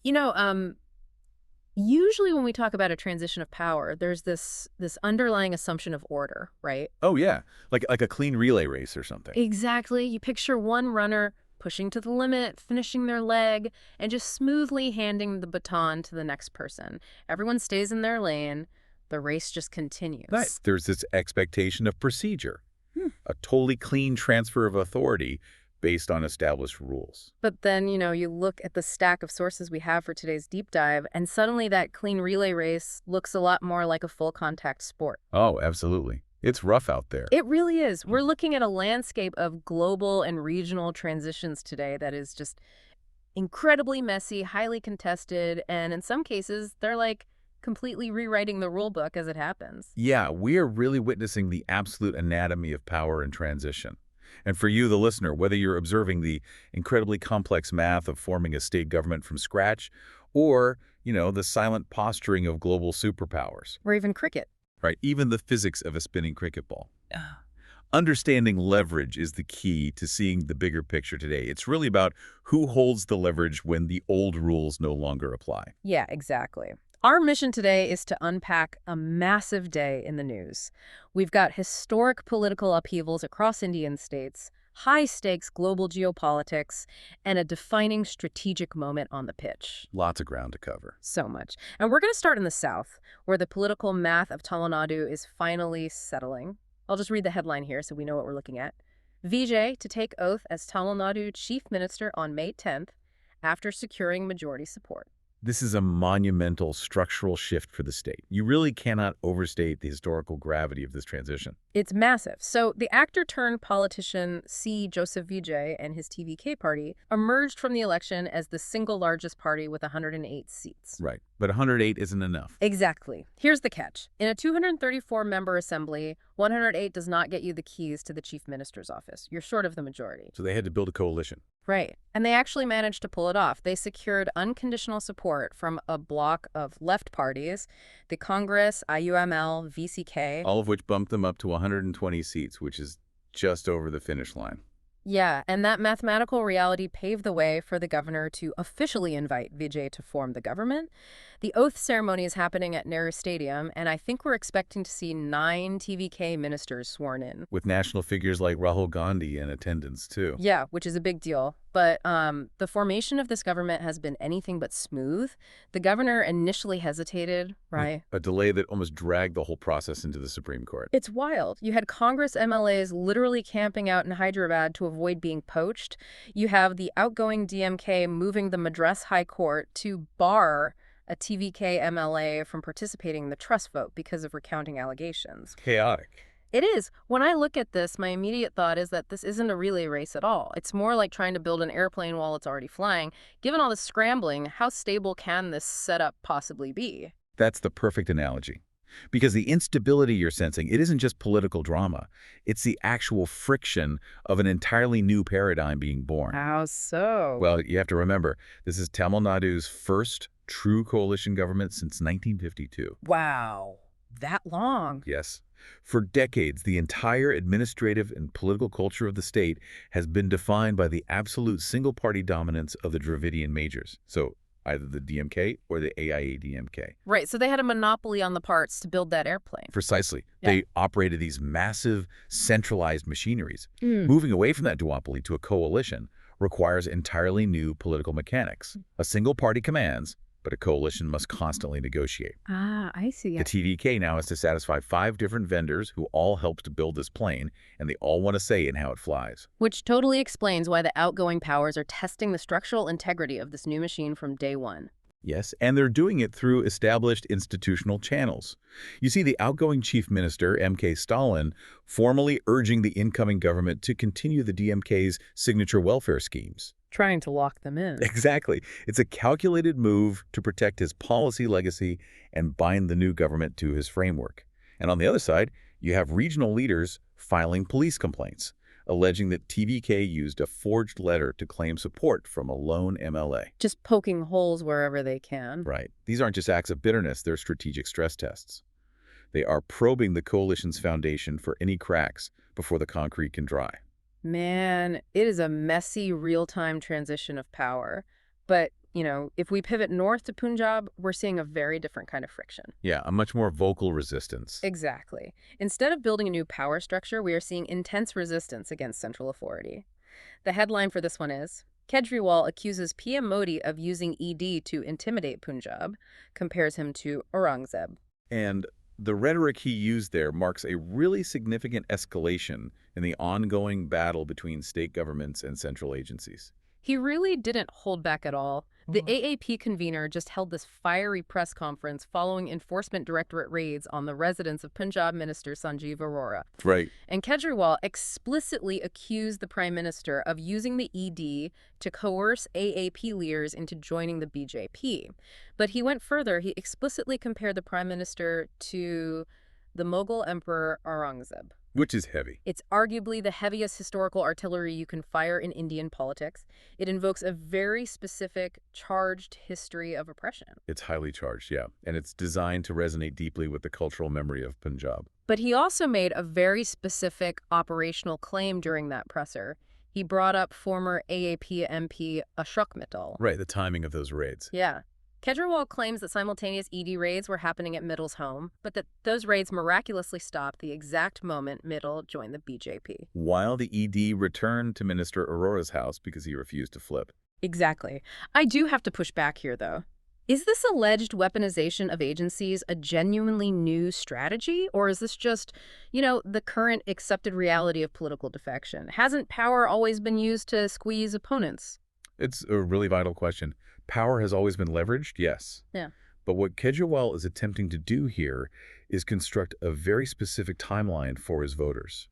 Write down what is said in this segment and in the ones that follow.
You know, usually when we talk about a transition of power, there's this underlying assumption of order, right? Oh, yeah. Like a clean relay race or something. Exactly. You picture one runner pushing to the limit, finishing their leg, and just smoothly handing the baton to the next person. Everyone stays in their lane. The race just Right. continues. There's this expectation of procedure, Hmm. a totally clean transfer of authority based on established rules. But then, you look at the stack of sources we have for today's deep dive, and suddenly that clean relay race looks a lot more like a full contact sport. Oh, absolutely. It's rough out there. It really is. We're looking at a landscape of global and regional transitions today that is just incredibly messy, highly contested, and in some cases, they're like completely rewriting the rule book as it happens. Yeah, we are really witnessing the absolute anatomy of power and transition. And for you, the listener, whether you're observing the incredibly complex math of forming a state government from scratch or, the silent posturing of global superpowers, Or even cricket. right? Even the physics of a spinning cricket ball. Understanding leverage is the key to seeing the bigger picture today. It's really about who holds the leverage when the old rules no longer apply. Yeah, exactly. Our mission today is to unpack a massive day in the news. We've got historic political upheavals across Indian states, high-stakes global geopolitics, and a defining strategic moment on the pitch. Lots of ground to cover. So much. And we're going to start in the south, where the political math of Tamil Nadu is finally settling. I'll just read the headline here so we know what we're looking at. Vijay to take oath as Tamil Nadu Chief Minister on May 10th after securing majority support. This is a monumental structural shift for the state. You really cannot overstate the historical gravity of this transition. It's massive. So the actor-turned-politician C. Joseph Vijay and his TVK party emerged from the election as the single largest party with 108 seats. Right. But 108 isn't enough. Exactly. Here's the catch. In a 234-member assembly, 108 does not get you the keys to the chief minister's office. You're short of the majority. So they had to build a coalition. Right. And they actually managed to pull it off. They secured unconditional support from a bloc of left parties, the Congress, IUML, VCK. All of which bumped them up to 120 seats, which is just over the finish line. Yeah, and that mathematical reality paved the way for the governor to officially invite Vijay to form the government. The oath ceremony is happening at Nehru Stadium, and I think we're expecting to see 9 TVK ministers sworn in. With national figures like Rahul Gandhi in attendance, too. Yeah, which is a big deal. But the formation of this government has been anything but smooth. The governor initially hesitated, right? A delay that almost dragged the whole process into the Supreme Court. It's wild. You had Congress MLAs literally camping out in Hyderabad to avoid being poached. You have the outgoing DMK moving the Madras High Court to bar a TVK MLA from participating in the trust vote because of recounting allegations. Chaotic. It is. When I look at this, my immediate thought is that this isn't a relay race at all. It's more like trying to build an airplane while it's already flying. Given all the scrambling, how stable can this setup possibly be? That's the perfect analogy. Because the instability you're sensing, it isn't just political drama. It's the actual friction of an entirely new paradigm being born. How so? Well, you have to remember, this is Tamil Nadu's first true coalition government since 1952. Wow. That long? Yes. For decades, the entire administrative and political culture of the state has been defined by the absolute single-party dominance of the Dravidian majors. So either the DMK or the AIA-DMK. Right, so they had a monopoly on the parts to build that airplane. Precisely. Yeah. They operated these massive, centralized machineries. Moving away from that duopoly to a coalition requires entirely new political mechanics. A single party commands, but a coalition must constantly negotiate. Ah, I see. The TVK now has to satisfy 5 different vendors who all helped to build this plane, and they all want a say in how it flies. Which totally explains why the outgoing powers are testing the structural integrity of this new machine from day one. Yes, and they're doing it through established institutional channels. You see the outgoing chief minister, M.K. Stalin, formally urging the incoming government to continue the DMK's signature welfare schemes. Trying to lock them in. Exactly. It's a calculated move to protect his policy legacy and bind the new government to his framework. And on the other side, you have regional leaders filing police complaints, alleging that TVK used a forged letter to claim support from a lone MLA. Just poking holes wherever they can. Right. These aren't just acts of bitterness, they're strategic stress tests. They are probing the coalition's foundation for any cracks before the concrete can dry. Man, it is a messy, real-time transition of power. But if we pivot north to Punjab, we're seeing a very different kind of friction. Yeah, a much more vocal resistance. Exactly. Instead of building a new power structure, we are seeing intense resistance against central authority. The headline for this one is, Kejriwal accuses PM Modi of using ED to intimidate Punjab, compares him to Aurangzeb. And the rhetoric he used there marks a really significant escalation in the ongoing battle between state governments and central agencies. He really didn't hold back at all. The AAP convener just held this fiery press conference following Enforcement Directorate raids on the residence of Punjab Minister Sanjeev Arora. Right. And Kejriwal explicitly accused the Prime Minister of using the ED to coerce AAP leaders into joining the BJP. But he went further. He explicitly compared the Prime Minister to the Mughal Emperor Aurangzeb. Which is heavy. It's arguably the heaviest historical artillery you can fire in Indian politics. It invokes a very specific, charged history of oppression. It's highly charged, yeah. And it's designed to resonate deeply with the cultural memory of Punjab. But he also made a very specific operational claim during that presser. He brought up former AAP MP Ashok Mittal. Right, the timing of those raids. Yeah. Kejriwal claims that simultaneous ED raids were happening at Mittal's home, but that those raids miraculously stopped the exact moment Mittal joined the BJP. While the ED returned to Minister Arora's house because he refused to flip. Exactly. I do have to push back here, though. Is this alleged weaponization of agencies a genuinely new strategy, or is this just, the current accepted reality of political defection? Hasn't power always been used to squeeze opponents? It's a really vital question. Power has always been leveraged, yes. Yeah. But what Kejriwal is attempting to do here is construct a very specific timeline for his voters.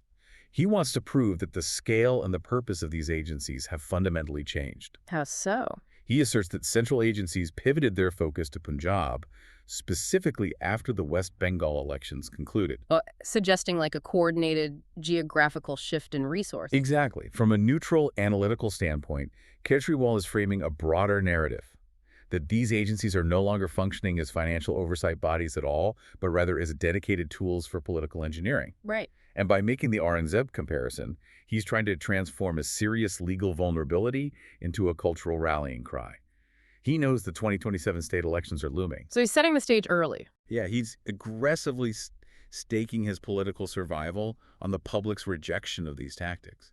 He wants to prove that the scale and the purpose of these agencies have fundamentally changed. How so? He asserts that central agencies pivoted their focus to Punjab, specifically after the West Bengal elections concluded. Suggesting like a coordinated geographical shift in resources. Exactly. From a neutral analytical standpoint, Kejriwal is framing a broader narrative that these agencies are no longer functioning as financial oversight bodies at all, but rather as dedicated tools for political engineering. Right. And by making the Aurangzeb comparison, he's trying to transform a serious legal vulnerability into a cultural rallying cry. He knows the 2027 state elections are looming. So he's setting the stage early. Yeah, he's aggressively staking his political survival on the public's rejection of these tactics.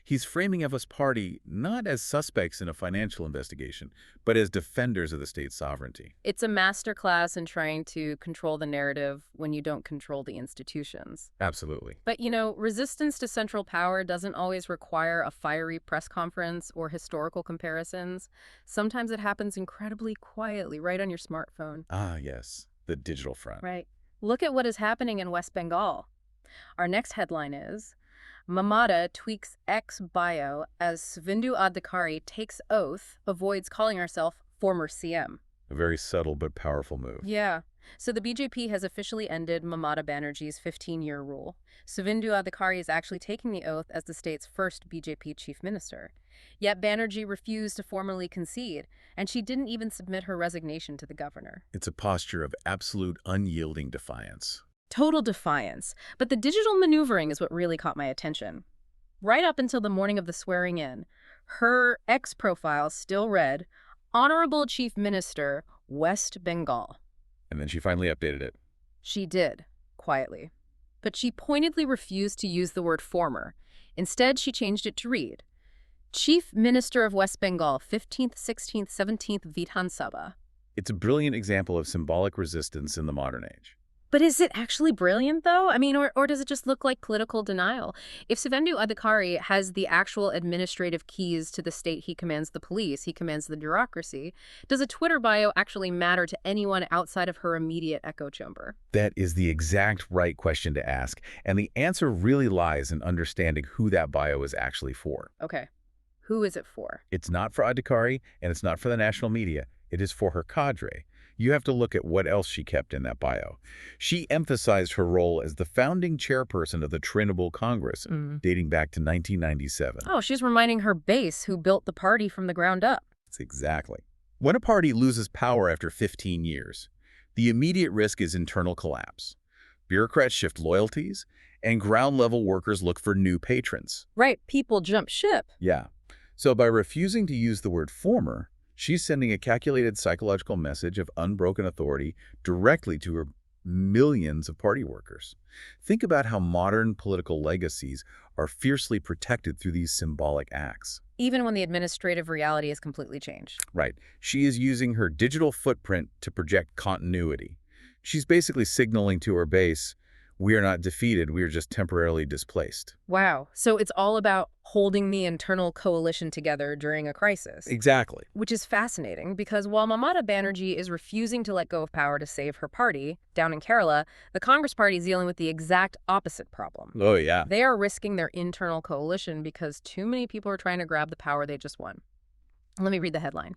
He's framing FS Party not as suspects in a financial investigation, but as defenders of the state's sovereignty. It's a masterclass in trying to control the narrative when you don't control the institutions. Absolutely. But, resistance to central power doesn't always require a fiery press conference or historical comparisons. Sometimes it happens incredibly quietly, right on your smartphone. Ah, yes, the digital front. Right. Look at what is happening in West Bengal. Our next headline is, Mamata tweaks ex-bio as Suvendu Adhikari takes oath, avoids calling herself former CM. A very subtle but powerful move. Yeah. So the BJP has officially ended Mamata Banerjee's 15-year rule. Suvendu Adhikari is actually taking the oath as the state's first BJP chief minister. Yet Banerjee refused to formally concede, and she didn't even submit her resignation to the governor. It's a posture of absolute unyielding defiance. Total defiance. But the digital maneuvering is what really caught my attention. Right up until the morning of the swearing-in, her X profile still read, Honorable Chief Minister, West Bengal. And then she finally updated it. She did, quietly. But she pointedly refused to use the word former. Instead, she changed it to read, Chief Minister of West Bengal, 15th, 16th, 17th Vidhan Sabha. It's a brilliant example of symbolic resistance in the modern age. But is it actually brilliant, though? I mean, or does it just look like political denial? If Suvendu Adhikari has the actual administrative keys to the state, he commands the police, he commands the bureaucracy, does a Twitter bio actually matter to anyone outside of her immediate echo chamber? That is the exact right question to ask, and the answer really lies in understanding who that bio is actually for. Okay. Who is it for? It's not for Adhikari, and it's not for the national media. It is for her cadre. You have to look at what else she kept in that bio. She emphasized her role as the founding chairperson of the Trinamool Congress, dating back to 1997. Oh, she's reminding her base who built the party from the ground up. That's exactly. When a party loses power after 15 years, the immediate risk is internal collapse. Bureaucrats shift loyalties, and ground-level workers look for new patrons. Right, people jump ship. Yeah. So by refusing to use the word former, She's sending a calculated psychological message of unbroken authority directly to her millions of party workers. Think about how modern political legacies are fiercely protected through these symbolic acts. Even when the administrative reality is completely changed. Right. She is using her digital footprint to project continuity. She's basically signaling to her base, we are not defeated, we are just temporarily displaced. Wow. So it's all about holding the internal coalition together during a crisis. Exactly. Which is fascinating because while Mamata Banerjee is refusing to let go of power to save her party, down in Kerala, the Congress Party is dealing with the exact opposite problem. Oh, yeah. They are risking their internal coalition because too many people are trying to grab the power they just won. Let me read the headline.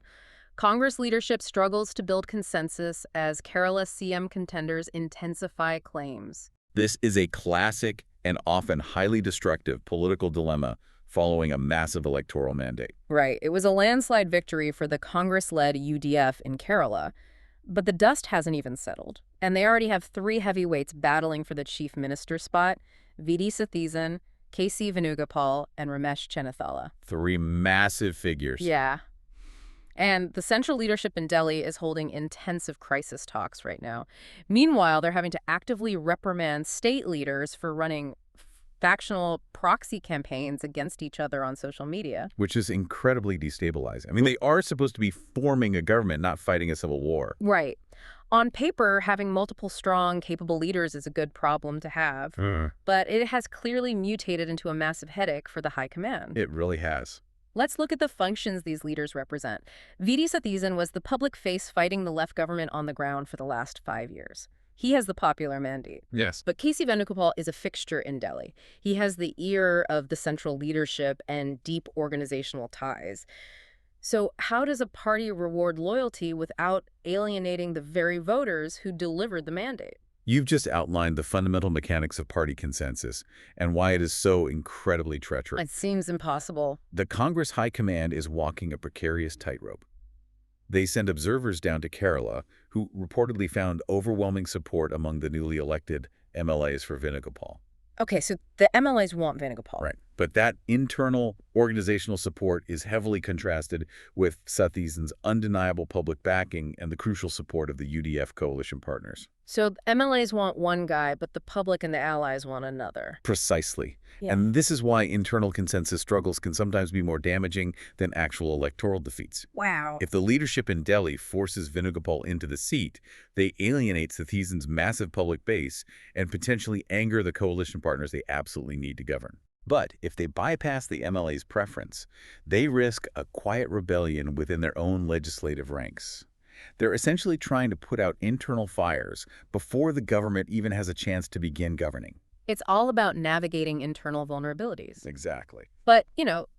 Congress leadership struggles to build consensus as Kerala CM contenders intensify claims. This is a classic and often highly destructive political dilemma following a massive electoral mandate. Right. It was a landslide victory for the Congress-led UDF in Kerala, but the dust hasn't even settled. And they already have three heavyweights battling for the chief minister spot, Vijay Sathisan, KC Venugopal, and Ramesh Chennithala. Three massive figures. Yeah. And the central leadership in Delhi is holding intensive crisis talks right now. Meanwhile, they're having to actively reprimand state leaders for running factional proxy campaigns against each other on social media. Which is incredibly destabilizing. I mean, they are supposed to be forming a government, not fighting a civil war. Right. On paper, having multiple strong, capable leaders is a good problem to have, but it has clearly mutated into a massive headache for the high command. It really has. Let's look at the functions these leaders represent. Vijay Sathisan was the public face fighting the left government on the ground for the last 5 years. He has the popular mandate. Yes. But KC Venugopal is a fixture in Delhi. He has the ear of the central leadership and deep organizational ties. So how does a party reward loyalty without alienating the very voters who delivered the mandate? You've just outlined the fundamental mechanics of party consensus and why it is so incredibly treacherous. It seems impossible. The Congress High Command is walking a precarious tightrope. They send observers down to Kerala, who reportedly found overwhelming support among the newly elected MLAs for Venugopal. Okay, so the MLAs want Venugopal. Right. But that internal organizational support is heavily contrasted with Sathisan's undeniable public backing and the crucial support of the UDF coalition partners. So the MLAs want one guy, but the public and the allies want another. Precisely. Yeah. And this is why internal consensus struggles can sometimes be more damaging than actual electoral defeats. Wow. If the leadership in Delhi forces Venugopal into the seat, they alienate Sathisan's massive public base and potentially anger the coalition partners they absolutely need to govern. But if they bypass the MLA's preference, they risk a quiet rebellion within their own legislative ranks. They're essentially trying to put out internal fires before the government even has a chance to begin governing. It's all about navigating internal vulnerabilities. Exactly. But,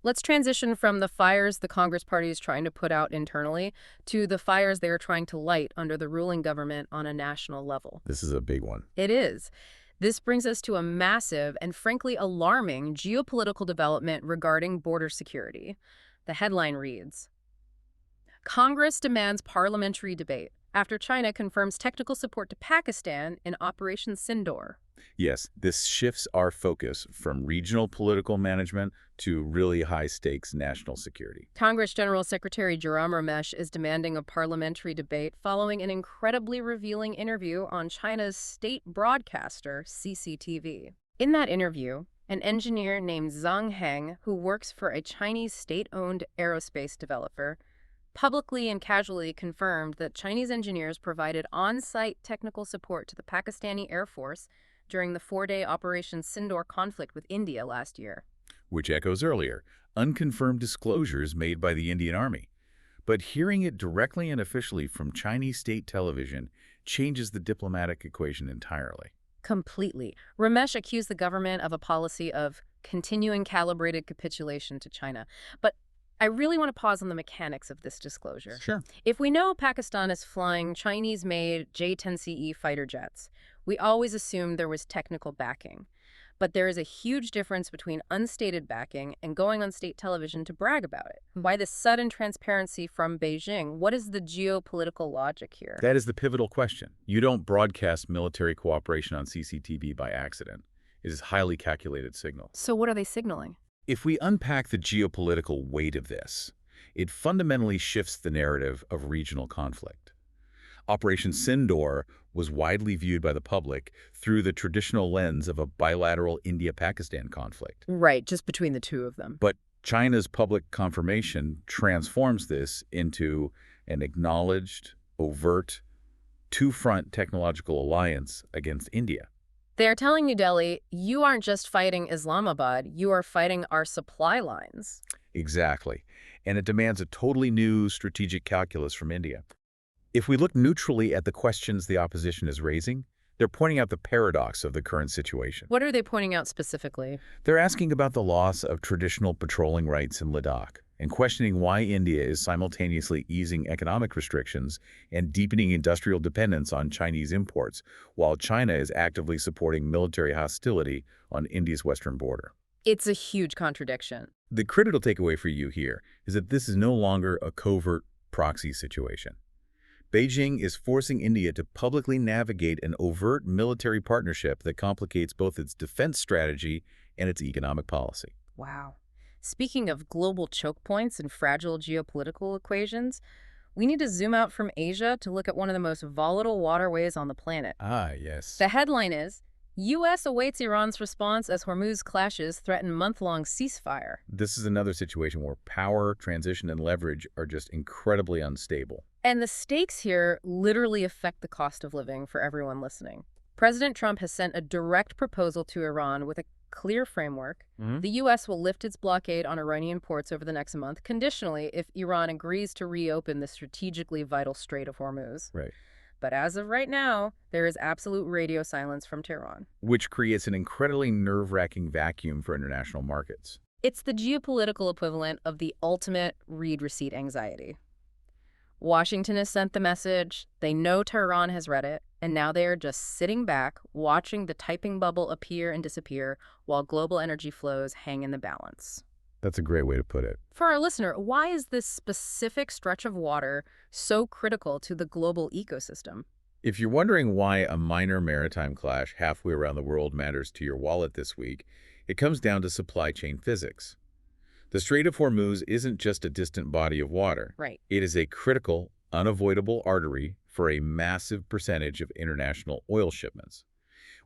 let's transition from the fires the Congress Party is trying to put out internally to the fires they are trying to light under the ruling government on a national level. This is a big one. It is. This brings us to a massive and frankly alarming geopolitical development regarding border security. The headline reads, Congress demands parliamentary debate after China confirms technical support to Pakistan in Operation Sindoor. Yes, this shifts our focus from regional political management to really high-stakes national security. Congress General Secretary Jairam Ramesh is demanding a parliamentary debate following an incredibly revealing interview on China's state broadcaster, CCTV. In that interview, an engineer named Zhang Heng, who works for a Chinese state-owned aerospace developer, publicly and casually confirmed that Chinese engineers provided on-site technical support to the Pakistani Air Force during the 4-day Operation Sindoor conflict with India last year. Which echoes earlier, unconfirmed disclosures made by the Indian Army. But hearing it directly and officially from Chinese state television changes the diplomatic equation entirely. Completely. Ramesh accused the government of a policy of continuing calibrated capitulation to China. But I really want to pause on the mechanics of this disclosure. Sure. If we know Pakistan is flying Chinese-made J-10CE fighter jets, we always assumed there was technical backing. But there is a huge difference between unstated backing and going on state television to brag about it. Why this sudden transparency from Beijing? What is the geopolitical logic here? That is the pivotal question. You don't broadcast military cooperation on CCTV by accident. It is a highly calculated signal. So what are they signaling? If we unpack the geopolitical weight of this, It fundamentally shifts the narrative of regional conflict. Operation Sindoor was widely viewed by the public through the traditional lens of a bilateral India-Pakistan conflict. Right, just between the two of them. But China's public confirmation transforms this into an acknowledged, overt, two-front technological alliance against India. They're telling New Delhi, you aren't just fighting Islamabad, you are fighting our supply lines. Exactly. And it demands a totally new strategic calculus from India. If we look neutrally at the questions the opposition is raising, they're pointing out the paradox of the current situation. What are they pointing out specifically? They're asking about the loss of traditional patrolling rights in Ladakh and questioning why India is simultaneously easing economic restrictions and deepening industrial dependence on Chinese imports, while China is actively supporting military hostility on India's western border. It's a huge contradiction. The critical takeaway for you here is that this is no longer a covert proxy situation. Beijing is forcing India to publicly navigate an overt military partnership that complicates both its defense strategy and its economic policy. Wow. Speaking of global choke points and fragile geopolitical equations, we need to zoom out from Asia to look at one of the most volatile waterways on the planet. Ah, yes. The headline is, U.S. awaits Iran's response as Hormuz clashes threaten month-long ceasefire. This is another situation where power, transition, and leverage are just incredibly unstable. And the stakes here literally affect the cost of living for everyone listening. President Trump has sent a direct proposal to Iran with a clear framework. The U.S. will lift its blockade on Iranian ports over the next month, conditionally if Iran agrees to reopen the strategically vital Strait of Hormuz. Right. But as of right now, there is absolute radio silence from Tehran. Which creates an incredibly nerve-wracking vacuum for international markets. It's the geopolitical equivalent of the ultimate read receipt anxiety. Washington has sent the message, they know Tehran has read it, and now they are just sitting back, watching the typing bubble appear and disappear while global energy flows hang in the balance. That's a great way to put it. For our listener, why is this specific stretch of water so critical to the global ecosystem? If you're wondering why a minor maritime clash halfway around the world matters to your wallet this week, it comes down to supply chain physics. The Strait of Hormuz isn't just a distant body of water. Right. It is a critical, unavoidable artery for a massive percentage of international oil shipments.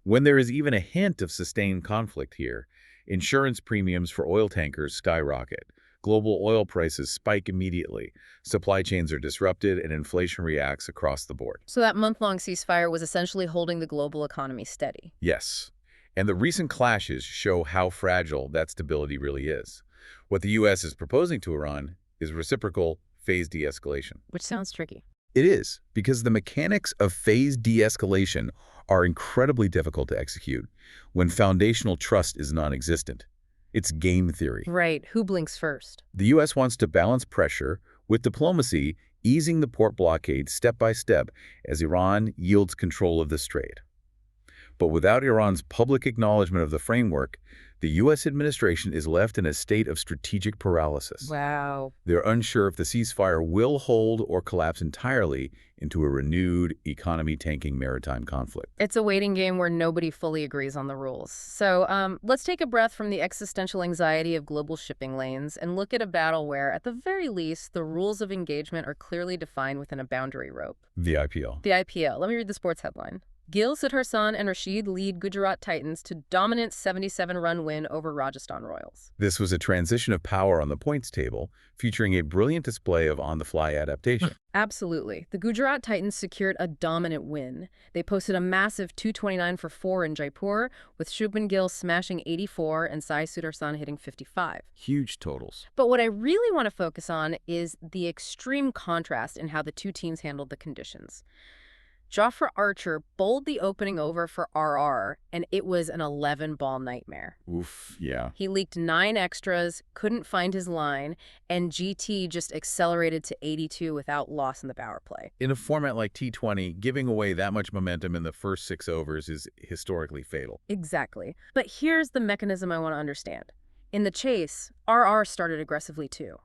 When there is even a hint of sustained conflict here, insurance premiums for oil tankers skyrocket, global oil prices spike immediately, supply chains are disrupted, and inflation reacts across the board. So that month-long ceasefire was essentially holding the global economy steady. Yes, and the recent clashes show how fragile that stability really is. What the U.S. is proposing to Iran is reciprocal phased de-escalation. Which sounds tricky. It is, because the mechanics of phased de-escalation are incredibly difficult to execute when foundational trust is non-existent. It's game theory. Right. Who blinks first? The U.S. wants to balance pressure with diplomacy, easing the port blockade step by step as Iran yields control of the strait. But without Iran's public acknowledgement of the framework, the U.S. administration is left in a state of strategic paralysis. Wow. They're unsure if the ceasefire will hold or collapse entirely into a renewed, economy-tanking maritime conflict. It's a waiting game where nobody fully agrees on the rules. So let's take a breath from the existential anxiety of global shipping lanes and look at a battle where, at the very least, the rules of engagement are clearly defined within a boundary rope. The IPL. The IPL. Let me read the sports headline. Gil Sudharshan and Rashid lead Gujarat Titans to dominant 77-run win over Rajasthan Royals. This was a transition of power on the points table, featuring a brilliant display of on-the-fly adaptation. Absolutely. The Gujarat Titans secured a dominant win. They posted a massive 229 for 4 in Jaipur, with Shubman Gill smashing 84 and Sai Sudarshan hitting 55. Huge totals. But what I really want to focus on is the extreme contrast in how the two teams handled the conditions. Jofra Archer bowled the opening over for RR, and it was an 11-ball nightmare. Oof, yeah. He leaked 9 extras, couldn't find his line, and GT just accelerated to 82 without loss in the power play. In a format like T20, giving away that much momentum in the first 6 overs is historically fatal. Exactly. But here's the mechanism I want to understand. In the chase, RR started aggressively too.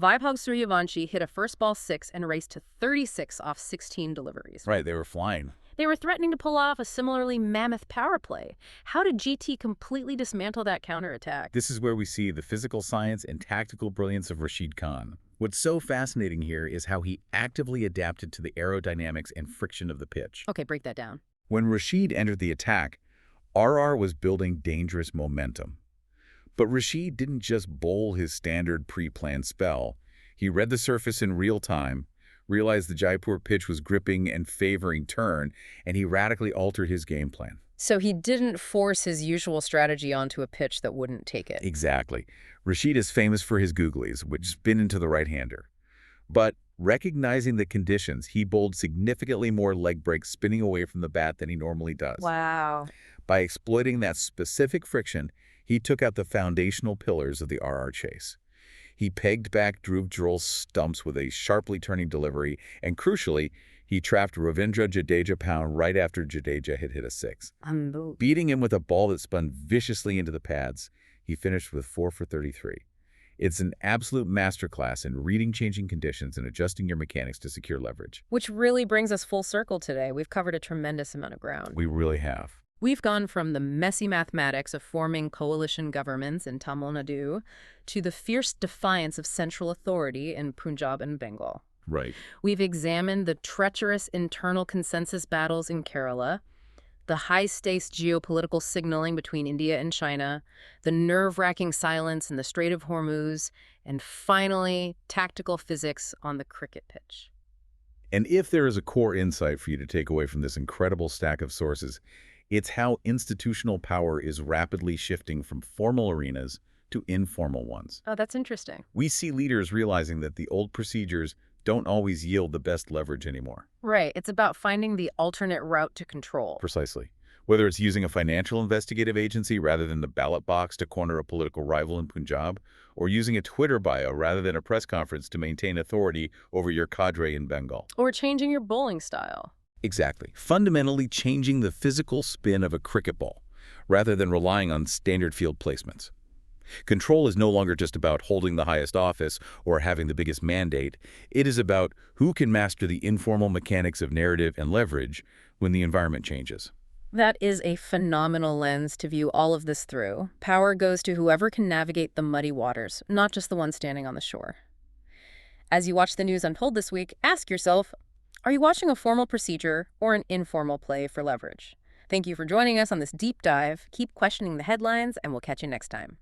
Vaibhav Suryavanshi hit a first ball 6 and raced to 36 off 16 deliveries. Right, they were flying. They were threatening to pull off a similarly mammoth power play. How did GT completely dismantle that counterattack? This is where we see the physical science and tactical brilliance of Rashid Khan. What's so fascinating here is how he actively adapted to the aerodynamics and friction of the pitch. Okay, break that down. When Rashid entered the attack, RR was building dangerous momentum. But Rashid didn't just bowl his standard pre-planned spell. He read the surface in real time, realized the Jaipur pitch was gripping and favoring turn, and he radically altered his game plan. So he didn't force his usual strategy onto a pitch that wouldn't take it. Exactly. Rashid is famous for his googlies, which spin into the right-hander. But recognizing the conditions, he bowled significantly more leg breaks spinning away from the bat than he normally does. Wow. By exploiting that specific friction, he took out the foundational pillars of the RR chase. He pegged back Dhruv Jural's stumps with a sharply turning delivery, and crucially, he trapped Ravindra Jadeja pound right after Jadeja had hit a six. Beating him with a ball that spun viciously into the pads, he finished with 4 for 33. It's an absolute masterclass in reading changing conditions and adjusting your mechanics to secure leverage. Which really brings us full circle today. We've covered a tremendous amount of ground. We really have. We've gone from the messy mathematics of forming coalition governments in Tamil Nadu to the fierce defiance of central authority in Punjab and Bengal. Right. We've examined the treacherous internal consensus battles in Kerala, the high-stakes geopolitical signaling between India and China, the nerve-wracking silence in the Strait of Hormuz, and finally, tactical physics on the cricket pitch. And if there is a core insight for you to take away from this incredible stack of sources, it's how institutional power is rapidly shifting from formal arenas to informal ones. Oh, that's interesting. We see leaders realizing that the old procedures don't always yield the best leverage anymore. Right. It's about finding the alternate route to control. Precisely. Whether it's using a financial investigative agency rather than the ballot box to corner a political rival in Punjab, or using a Twitter bio rather than a press conference to maintain authority over your cadre in Bengal. Or changing your bowling style. Exactly. Fundamentally changing the physical spin of a cricket ball, rather than relying on standard field placements. Control is no longer just about holding the highest office or having the biggest mandate. It is about who can master the informal mechanics of narrative and leverage when the environment changes. That is a phenomenal lens to view all of this through. Power goes to whoever can navigate the muddy waters, not just the one standing on the shore. As you watch the news unfold this week, ask yourself, are you watching a formal procedure or an informal play for leverage? Thank you for joining us on this deep dive. Keep questioning the headlines, and we'll catch you next time.